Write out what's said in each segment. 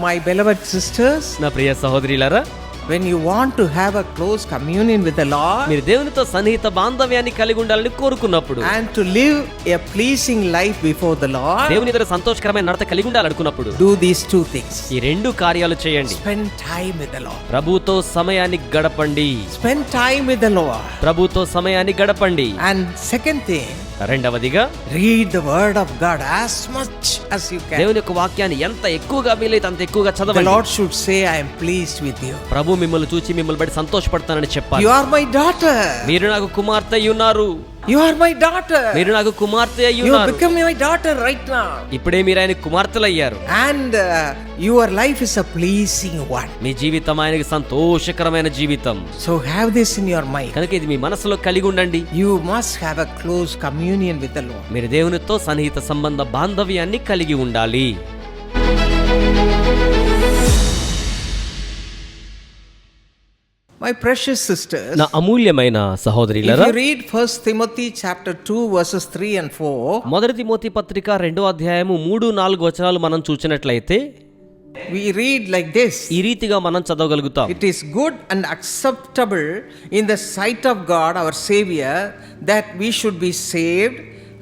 My beloved sisters, నా ప్రియ సహోదరులారా, when you want to have a close communion with the Lord మీరు దేవునితో సన్నిహిత బాంధవ్యాన్ని కలిగి ఉండాలని కోరుకున్నప్పుడు, and to live a pleasing life before the Lord, దేవుని ఎదుట సంతోషకరమైన నడత కలిగి ఉండాలనుకున్నప్పుడు do these two things. ఈ రెండు కార్యాలు చేయండి. Spend time with the Lord. ప్రభుతో సమయాన్ని గడపండి. Spend time with the Lord. ప్రభుతో సమయాన్ని గడపండి. And second thing, రెండవదిగా read the word of God as much as you can. దేవుని యొక్క వాక్యాన్ని ఎంత ఎక్కువగా వీలైతే అంత ఎక్కువగా The చదవండి. Lord should say, I am pleased with you. ప్రభు మిమ్మల్ని చూచి మిమ్మల్ని బట్టి సంతోషపడతానని చెప్పాలి. You are my daughter. మీరు నాకు కుమార్తె అయి ఉన్నారు. You are my daughter. మీరు నాకు కుమార్తె అయి You have ఉన్నారు. become my daughter right now. ఇప్పుడే మీరు ఆయన కుమార్తెలు అయ్యారు. And your life is a pleasing one. మీ జీవితం ఆయనకి సంతోషకరమైన జీవితం. So have this in your mind. కనుక ఇది మీ మనసులో కలిగి ఉండండి. You must have a close communion with the Lord. మీరు దేవునితో సన్నిహిత సంబంధ బాంధవ్యాన్ని కలిగి ఉండాలి. My precious sisters, నా అమూల్యమైన if సహోదరులారా, you read 1 Timothy chapter 2 verses 3 and 4, మొదటి తిమోతి పత్రిక 2వ అధ్యాయము 3-4 వచనాలు మనం చూసినట్లయితే we read like this. ఈ రీతిగా మనం చదవగలుగుతాం. It is good and acceptable in the sight of God our Savior that we should be saved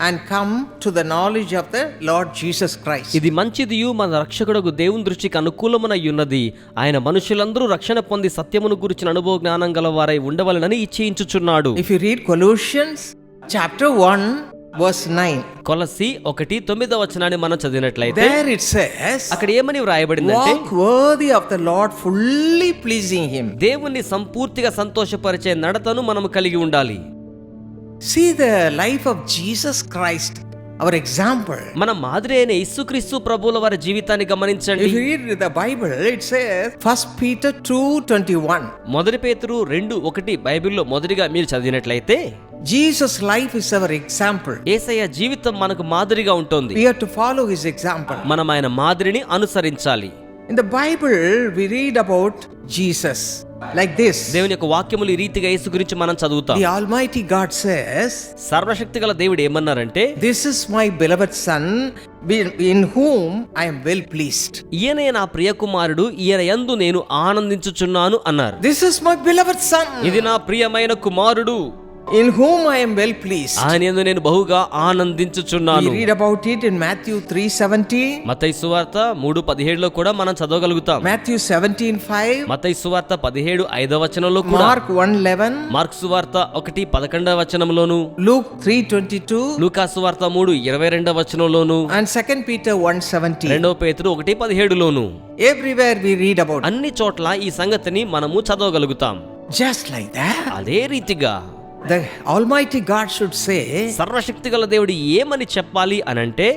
and come to the knowledge of the Lord Jesus Christ. ఇది మంచిదియు మన రక్షకుడగు దేవుని దృష్టికి అనుకూలమునై ఉన్నది. ఆయన మనుషులందరూ రక్షణ పొంది సత్యమును గురించిన అనుభవ జ్ఞానం గల వారై ఉండవలెనని ఇచ్ఛించుచున్నాడు. If you read Colossians chapter 1 verse 9, కొలస్సీ 1:9 వచనాన్ని మనం చదివినట్లయితే there it says, అక్కడ ఏమని వ్రాయబడిందంటే, walk worthy of the Lord, fully pleasing him. దేవుణ్ణి సంపూర్తిగా సంతోషపరిచే నడతను మనం కలిగి ఉండాలి. See the life of Jesus Christ, our example. మన మాదిరి అయిన యేసుక్రీస్తు ప్రభువుల వారి జీవితాన్ని గమనించండి. If you read the Bible, it says 1 Peter 2:21. మొదటి పేతురు 2:1 బైబిల్లో మొదటిగా మీరు చదివినట్లయితే, Jesus' life is our example. యేసయ్య జీవితం మనకు మాదిరిగా ఉంటుంది. We have to follow his example. మనం ఆయన మాదిరిని అనుసరించాలి. In the Bible, we read about Jesus like this. దేవుని యొక్క వాక్యములు ఈ రీతిగా యేసు గురించి మనం చదువుతాం. The Almighty God says, సర్వశక్తి గల దేవుడు ఏమన్నారంటే, this is my beloved son in whom I am well pleased. ఈయనే నా ప్రియ కుమారుడు, ఈయన యందు నేను ఆనందించుచున్నాను అన్నారు. This is my beloved son ఇది నా ప్రియమైన కుమారుడు, in whom I am well pleased. ఆయన యందు నేను బహుగా ఆనందించుచున్నాను. We read about it in Matthew 3:17. మత్తయి సువార్త 3:17లో కూడా మనం చదవగలుగుతాం. Matthew 17:5. మత్తయి సువార్త 17:5 వచనంలో కూడా, Mark 1:11. మార్కు సువార్త 1:11 వచనంలోను, Luke 3:22. లూకా సువార్త 3:22 వచనంలోను, And 2 Peter 1:17. 2 పేతురు 1:17లోను. Everywhere we read about it. అన్ని చోట్ల ఈ సంగతిని మనము చదవగలుగుతాం. Just like that, అదే రీతిగా the Almighty God should say సర్వశక్తి గల దేవుడు ఏమని చెప్పాలి అనంటే,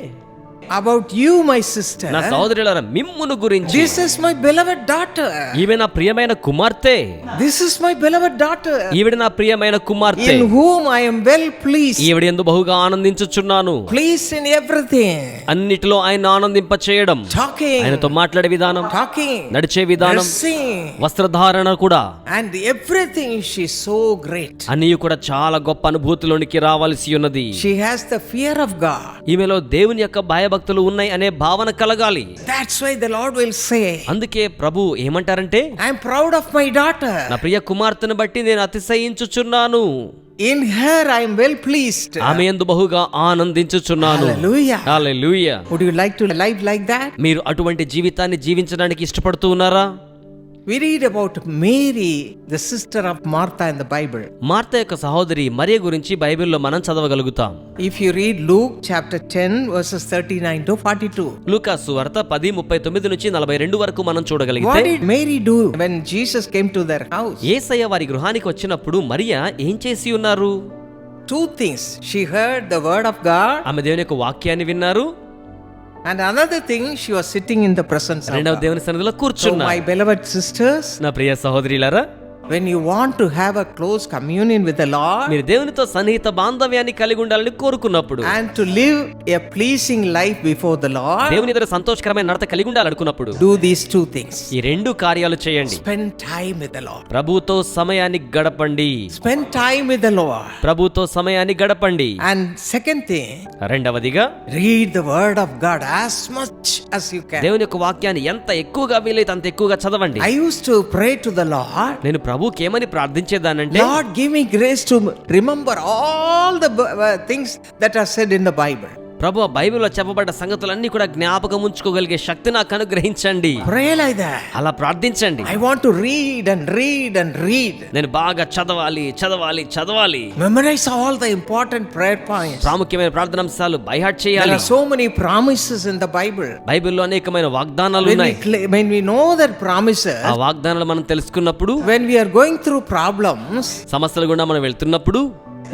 about you, my sister, నా సహోదరులారా, మిమ్మును గురించి, this is my beloved daughter. ఈమె నా ప్రియమైన కుమార్తె, This is my beloved daughter ఈవిడ నా ప్రియమైన కుమార్తె, in whom I am well pleased. ఈవిడ యందు బహుగా ఆనందించుచున్నాను. Pleased in everything. అన్నిటిలో ఆయన ఆనందింప చేయడం, Talking, ఆయనతో మాట్లాడే విధానం, talking, నడిచే విధానం, dressing, వస్త్రధారణ కూడా, and everything. She's so great. అన్నీ కూడా చాలా గొప్ప అనుభూతిలోనికి రావాల్సి ఉన్నది. She has the fear of God. ఈమెలో దేవుని యొక్క భయభక్తులు ఉన్నాయి అనే భావన కలగాలి. That's why the Lord will say, అందుకే ప్రభు ఏమంటారంటే, I am proud of my daughter. నా ప్రియ కుమార్తెను బట్టి నేను అతిశయించుచున్నాను. In her I am well pleased. ఆమె యందు బహుగా ఆనందించుచున్నాను. Hallelujah. Hallelujah. Would you like to live like that? మీరు అటువంటి జీవితాన్ని జీవించడానికి ఇష్టపడుతూ ఉన్నారా? We read about Mary, the sister of Martha in the Bible. Martha యొక్క సహోదరి మరియ గురించి బైబిల్లో మనం చదవగలుగుతాం. If you read Luke chapter 10 verses 39 to 42. లూకా సువార్త 10:39 నుంచి 42 వరకు మనం What చూడగలిగితే, did Mary do when Jesus came to their house? యేసయ్య వారి గృహానికి వచ్చినప్పుడు మరియ ఏం చేసి ఉన్నారు? Two things. She heard the word of God, ఆమె దేవుని యొక్క వాక్యాన్ని విన్నారు. and another thing, she was sitting in the presence of రెండవ God. దేవుని సన్నిధిలో So కూర్చున్నారు. my beloved sisters, నా ప్రియ సహోదరులారా, when you want to have a close communion with the Lord మీరు దేవునితో సన్నిహిత బాంధవ్యాన్ని కలిగి ఉండాలని కోరుకున్నప్పుడు, and to live a pleasing life before the Lord, దేవుని ఎదుట సంతోషకరమైన నడత కలిగి ఉండాలనుకున్నప్పుడు do these two things. ఈ రెండు కార్యాలు చేయండి. Spend time with the Lord. ప్రభుతో సమయాన్ని గడపండి. Spend time with the Lord. ప్రభుతో సమయాన్ని గడపండి. And second thing, రెండవదిగా read the word of God as much as you can. దేవుని యొక్క వాక్యాన్ని ఎంత ఎక్కువగా వీలైతే అంత ఎక్కువగా చదవండి. I used to pray to the Lord, నేను ప్రభుకి ఏమని ప్రార్థించేదానంటే, Lord, give me grace to remember all the things that are said in the Bible. ప్రభు, బైబిల్లో చెప్పబడ్డ సంగతులన్నీ కూడా జ్ఞాపకం ఉంచుకోగలిగే శక్తి నాకు అనుగ్రహించండి. Pray like that. అలా ప్రార్థించండి. I want to read and read and read. నేను బాగా చదవాలి చదవాలి చదవాలి. Memorize all the important prayer points. ప్రాముఖ్యమైన ప్రార్థనాంశాలు బైహార్ట్ There చేయాలి. are so many promises in the Bible. బైబిల్లో అనేకమైన వాగ్దానాలు When ఉన్నాయి. we know that promises, ఆ వాగ్దానాలు మనం తెలుసుకున్నప్పుడు, when we are going through problems, సమస్యలు గుండా మనం వెళ్తున్నప్పుడు,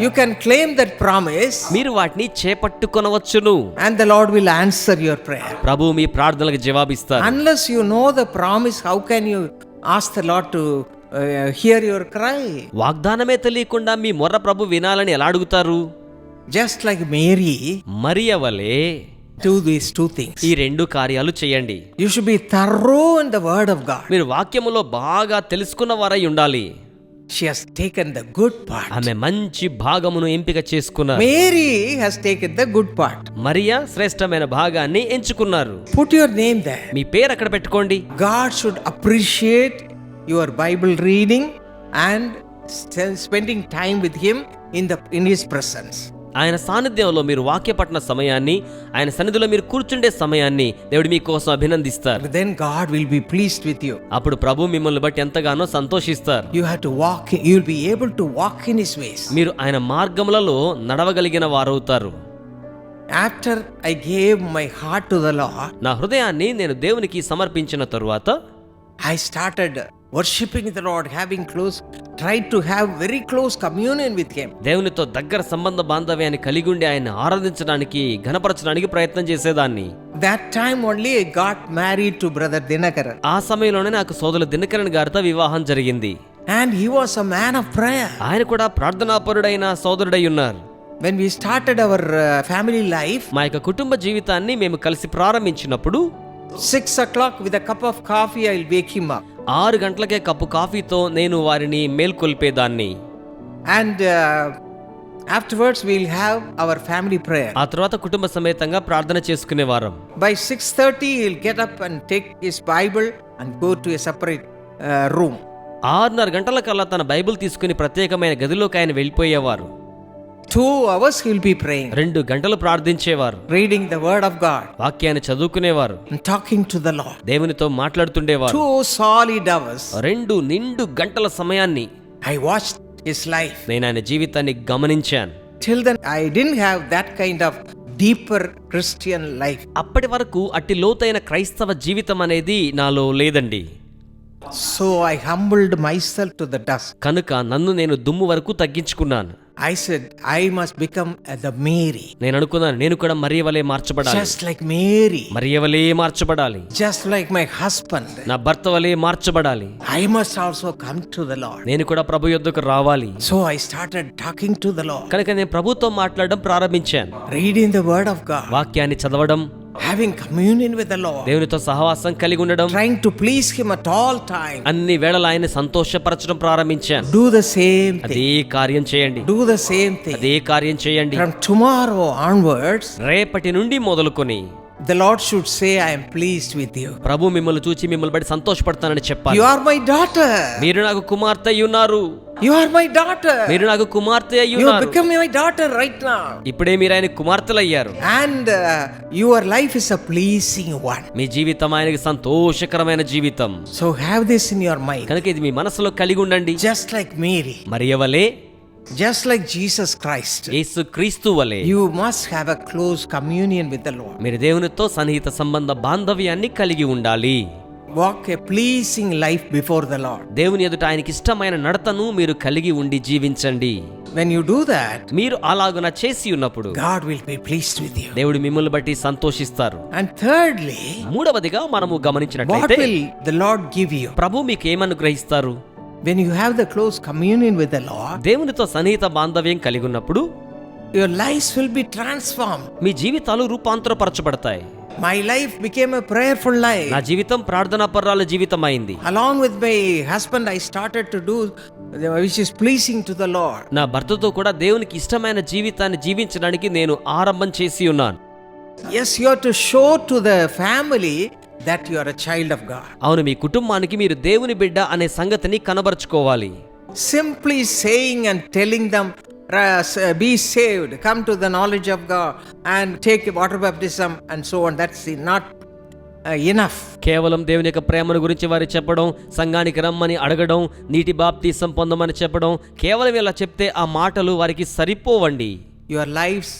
you can claim that promise మీరు వాటిని చేపట్టుకొనవచ్చును. and the Lord will answer your prayer. ప్రభు మీ ప్రార్థనలకు జవాబిస్తారు. Unless you know the promise, how can you ask the Lord to hear your cry? వాగ్దానమే తెలియకుండా మీ మొర్ర ప్రభు వినాలని ఎలా అడుగుతారు? Just like Mary, మరియ వలె do these two things. ఈ రెండు కార్యాలు చేయండి. You should be thorough in the word of God. మీరు వాక్యములో బాగా తెలుసుకున్న వారై ఉండాలి. She has taken the good part. ఆమె మంచి భాగమును ఎంపిక చేసుకున్నారు. Mary has taken the good part. Mariya శ్రేష్టమైన భాగాన్ని ఎంచుకున్నారు. Put your name there. మీ పేరు అక్కడ పెట్టుకోండి. God should appreciate your Bible reading and spending time with Him in His presence. ఆయన సాన్నిధ్యంలో మీరు వాక్య పఠన సమయాన్ని, ఆయన సన్నిధిలో మీరు కూర్చుండే సమయాన్ని దేవుడు మీకోసం అభినందిస్తారు. Then God will be pleased with you. అప్పుడు ప్రభు మిమ్మల్ని బట్టి ఎంతగానో సంతోషిస్తారు. You have to walk. You will be able to walk in His ways. మీరు ఆయన మార్గములలో నడవగలిగిన వారవుతారు. After I gave my heart to the Lord, నా హృదయాన్ని నేను దేవునికి సమర్పించిన తరువాత I started worshiping the Lord, tried to have very close communion with Him. దేవునితో దగ్గర సంబంధ బాంధవ్యాన్ని కలిగి ఉండి ఆయన ఆరాధించడానికి, ఘనపరచడానికి ప్రయత్నం చేసేదాన్ని. That time only I got married to Brother Dinakaran. ఆ సమయంలోనే నాకు సోదరుడు దినకరన్ గారితో వివాహం జరిగింది. And he was a man of prayer. ఆయన కూడా ప్రార్థనాపరుడైన సోదరుడై ఉన్నారు. When we started our family life, మా యొక్క కుటుంబ జీవితాన్ని మేము కలిసి ప్రారంభించినప్పుడు 6 o'clock with a cup of coffee, I will wake him up. 6 గంటలకే కప్పు కాఫీతో నేను వారిని మేల్కొల్పేదాన్ని. And afterwards we will have our family prayer. ఆ తర్వాత కుటుంబ సమేతంగా ప్రార్థన చేసుకునేవారం. By 6:30 he will get up and take his Bible and go to a separate room. 6:30 గంటల కల్లా తన బైబిల్ తీసుకుని ప్రత్యేకమైన గదిలోకి ఆయన వెళ్ళిపోయేవారు. 2 hours he will be praying. 2 గంటలు ప్రార్థించేవారు. Reading the word of God. వాక్యాన్ని చదువుకునేవారు. And talking to the Lord. దేవునితో మాట్లాడుతుండేవారు. 2 solid hours. 2 నిండు గంటల సమయాన్ని I watched his life. నేను ఆయన జీవితాన్ని గమనించాను. Till then I didn't have that kind of deeper Christian life. అప్పటి వరకు అట్టి లోతైన క్రైస్తవ జీవితం అనేది నాలో లేదండి. So I humbled myself to the dust. కనుక నన్ను నేను దుమ్ము వరకు తగ్గించుకున్నాను. I said I must become the Mary. నేను అనుకున్నాను, నేను కూడా మరియ వలె మార్చబడాలి. Just like Mary. మరియ వలె మార్చబడాలి. Just like my husband. నా భర్త వలె మార్చబడాలి. I must also come to the Lord. నేను కూడా ప్రభు యొద్దకు రావాలి. So I started talking to the Lord. కనుక నేను ప్రభుతో మాట్లాడడం ప్రారంభించాను. Reading the word of God. వాక్యాన్ని చదవడం, having communion with the Lord. దేవునితో సహవాసం కలిగి ఉండడం, Trying to please Him at all times. అన్ని వేళలా ఆయన్ని సంతోషపరచడం ప్రారంభించాను. Do the same thing. అదే కార్యం చేయండి. Do the same thing. అదే కార్యం చేయండి. From tomorrow onwards, రేపటి నుండి మొదలుకొని the Lord should say, I am pleased with you. ప్రభు మిమ్మల్ని చూచి మిమ్మల్ని బట్టి సంతోషపడతానని చెప్పాలి. You are my daughter. మీరు నాకు కుమార్తె అయ్యున్నారు. You are my daughter. మీరు నాకు కుమార్తె You అయ్యున్నారు. become my daughter right now. ఇప్పుడే మీరు ఆయన కుమార్తెలు అయ్యారు. And your life is a pleasing one. మీ జీవితం ఆయనకి సంతోషకరమైన జీవితం. So have this in your mind. కనుక ఇది మీ మనసులో కలిగి ఉండండి. Just like Mary. మరియ వలె, Just like Jesus Christ. యేసు క్రీస్తు వలె You must have a close communion with the Lord. మీరు దేవునితో సన్నిహిత సంబంధ బాంధవ్యాన్ని కలిగి ఉండాలి. Walk a pleasing life before the Lord. దేవుని ఎదుట ఆయనకి ఇష్టమైన నడతను మీరు కలిగి ఉండి జీవించండి. When you do that, మీరు అలాగున చేసి ఉన్నప్పుడు God will be pleased with you. దేవుడు మిమ్మల్ని బట్టి సంతోషిస్తారు. And thirdly, మూడవదిగా మనము what గమనించినట్లయితే will the Lord give you? ప్రభు మీకు ఏమనుగ్రహిస్తారు? when you have the close communion with the Lord, దేవునితో సన్నిహిత బాంధవ్యం కలిగి ఉన్నప్పుడు your lives will be transformed. మీ జీవితాలు రూపాంతరపరచబడతాయి. My life became a prayerful life. నా జీవితం ప్రార్థనా పర్రాల జీవితం అయింది. Along with my husband, I started to do which is pleasing to the Lord. నా భర్తతో కూడా దేవునికి ఇష్టమైన జీవితాన్ని జీవించడానికి నేను ఆరంభం చేసి ఉన్నాను. Yes, you have to show to the family that you are a child of God. అవును, మీ కుటుంబానికి మీరు దేవుని బిడ్డ అనే సంగతిని కనబరుచుకోవాలి. Simply saying and telling them, be saved, come to the knowledge of God and take water baptism and so on, that's not enough. కేవలం దేవుని యొక్క ప్రేమను గురించి వారికి చెప్పడం, సంఘానికి రమ్మని అడగడం, నీటి బాప్తిసం పొందమని చెప్పడం, కేవలం ఇలా చెప్తే ఆ మాటలు వారికి సరిపోవండి. Your lives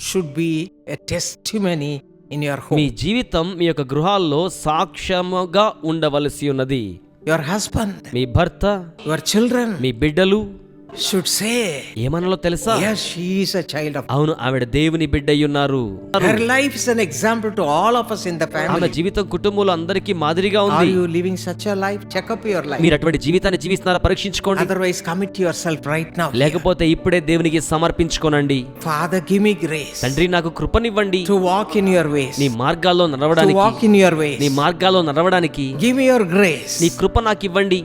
should be a testimony in your home. మీ జీవితం మీ యొక్క గృహాల్లో సాక్ష్యముగా ఉండవలసి ఉన్నది. Your husband, మీ భర్త, your children మీ బిడ్డలు should say, ఏమనాలో తెలుసా? yes, she is a child of God. అవును, ఆవిడ దేవుని బిడ్డయ్యున్నారు. Her life is an example to all of us in the ఆమె family. జీవితం కుటుంబంలో అందరికీ మాదిరిగా Are ఉంది. you living such a life? Check up your life. మీరు అటువంటి జీవితాన్ని జీవిస్తున్నారా పరీక్షించుకోండి. Otherwise, commit yourself right now. లేకపోతే ఇప్పుడే దేవునికి సమర్పించుకోనండి. Father, give me grace తండ్రి, నాకు కృపనివ్వండి. to walk in your ways. నీ మార్గాల్లో To నడవడానికి, walk in your ways. నీ మార్గాల్లో నడవడానికి Give me your grace. నీ కృప నాకు ఇవ్వండి.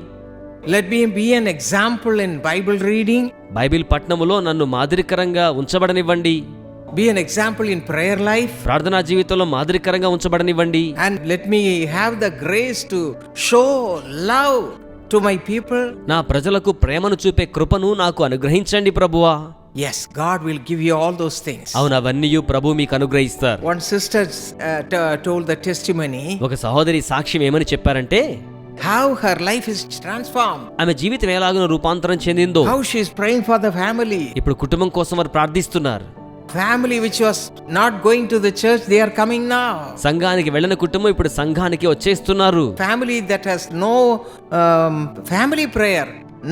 Let me be an example in Bible reading. Bible పఠనములో నన్ను మాదిరికరంగా ఉంచబడనివ్వండి. Be an example in prayer life. ప్రార్థనా జీవితంలో మాదిరికరంగా ఉంచబడనివ్వండి. And let me have the grace to show love to my people. నా ప్రజలకు ప్రేమను చూపే కృపను నాకు అనుగ్రహించండి ప్రభువా. Yes, God will give you all those things. అవును, అవన్నీ ప్రభు మీకు అనుగ్రహిస్తారు. One sister told the testimony ఒక సహోదరి సాక్ష్యం ఏమని చెప్పారంటే, how her life is transformed. ఆమె జీవితం ఎలాగో రూపాంతరం చెందిందో, How she is praying for the family. ఇప్పుడు కుటుంబం కోసం వారు ప్రార్థిస్తున్నారు. Family which was not going to the church, they are coming now. సంఘానికి వెళ్ళిన కుటుంబం ఇప్పుడు సంఘానికి వచ్చేస్తున్నారు. Family that has no family prayer,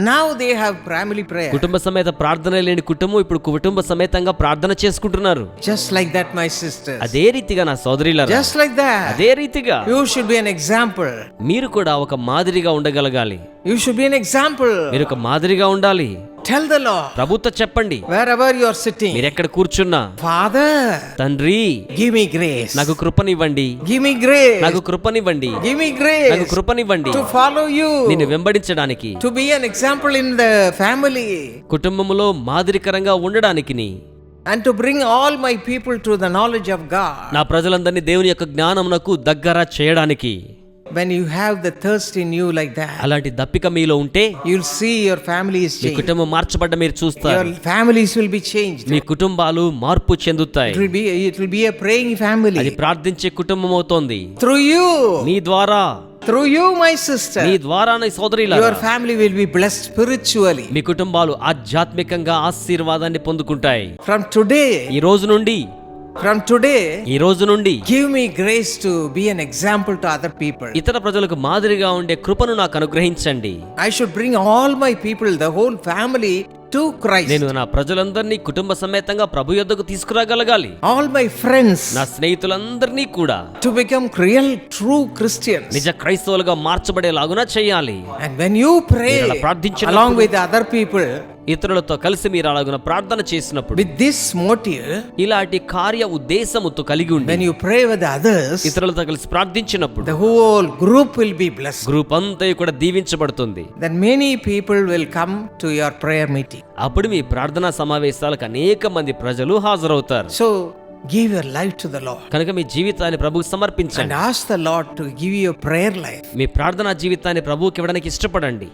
now they have family prayer. కుటుంబ సమేత ప్రార్థన లేని కుటుంబం ఇప్పుడు కుటుంబ సమేతంగా ప్రార్థన చేసుకుంటున్నారు. Just like that, my sisters. అదే రీతిగా నా సోదరులారా, Just like that. అదే రీతిగా You should be an example. మీరు కూడా ఒక మాదిరిగా ఉండగలగాలి. You should be an example. మీరు ఒక మాదిరిగా ఉండాలి. Tell the Lord, ప్రభుతో చెప్పండి, wherever you are sitting, మీరు ఎక్కడ కూర్చున్నా, Father, తండ్రి, give me grace. నాకు కృపనివ్వండి. Give me grace. నాకు కృపనివ్వండి. Give me నాకు grace కృపనివ్వండి. to follow you. నిన్ను వెంబడించడానికి, To be an example in the family. కుటుంబములో మాదిరికరంగా ఉండడానికి, And to bring all my people to the knowledge of God. నా ప్రజలందరినీ దేవుని యొక్క జ్ఞానమునకు దగ్గర చేయడానికి. When you have the thirst in you like that, అలాంటి దప్పిక మీలో ఉంటే you'll see your family is me changed. కుటుంబం మార్చబడ్డ మీరు చూస్తారు. Your families will be changed. మీ కుటుంబాలు మార్పు చెందుతాయి. It will be a praying family. అది ప్రార్థించే కుటుంబం అవుతోంది. Through you. నీ ద్వారా, Through you, my sister. నీ ద్వారా నా సోదరులారా, Your family will be blessed spiritually. మీ కుటుంబాలు ఆధ్యాత్మికంగా ఆశీర్వాదాన్ని పొందుకుంటాయి. From today, ఈ రోజు నుండి, ఈ రోజు నుండి give me grace to be an example to other people. ఇతర ప్రజలకు మాదిరిగా ఉండే కృపను నాకు అనుగ్రహించండి. I should bring all my people, the whole family, to Christ. నేను నా ప్రజలందరినీ కుటుంబ సమేతంగా ప్రభు యొద్దకు తీసుకురాగలగాలి. All my friends, నా స్నేహితులందరినీ కూడా to become real, true Christians. నిజ క్రైస్తవులుగా మార్చబడేలాగున చేయాలి. And when you pray మీరు అలా ప్రార్థించినప్పుడు, along with other people, ఇతరులతో కలిసి మీరు అలాగున ప్రార్థన చేసినప్పుడు, with this motive, ఇలాంటి కార్య ఉద్దేశముతో కలిగి ఉండి when you pray with others, ఇతరులతో కలిసి ప్రార్థించినప్పుడు the whole group will be blessed. Group అంతా కూడా దీవించబడుతుంది. Then many people will come to your prayer meeting. అప్పుడు మీ ప్రార్థనా సమావేశాలకు అనేక మంది ప్రజలు హాజరవుతారు. So give your life to the Lord కనుక మీ జీవితాన్ని ప్రభువుకి సమర్పించండి. and ask the Lord to give you a prayer life. మీ ప్రార్థనా జీవితాన్ని ప్రభువుకి ఇవ్వడానికి ఇష్టపడండి.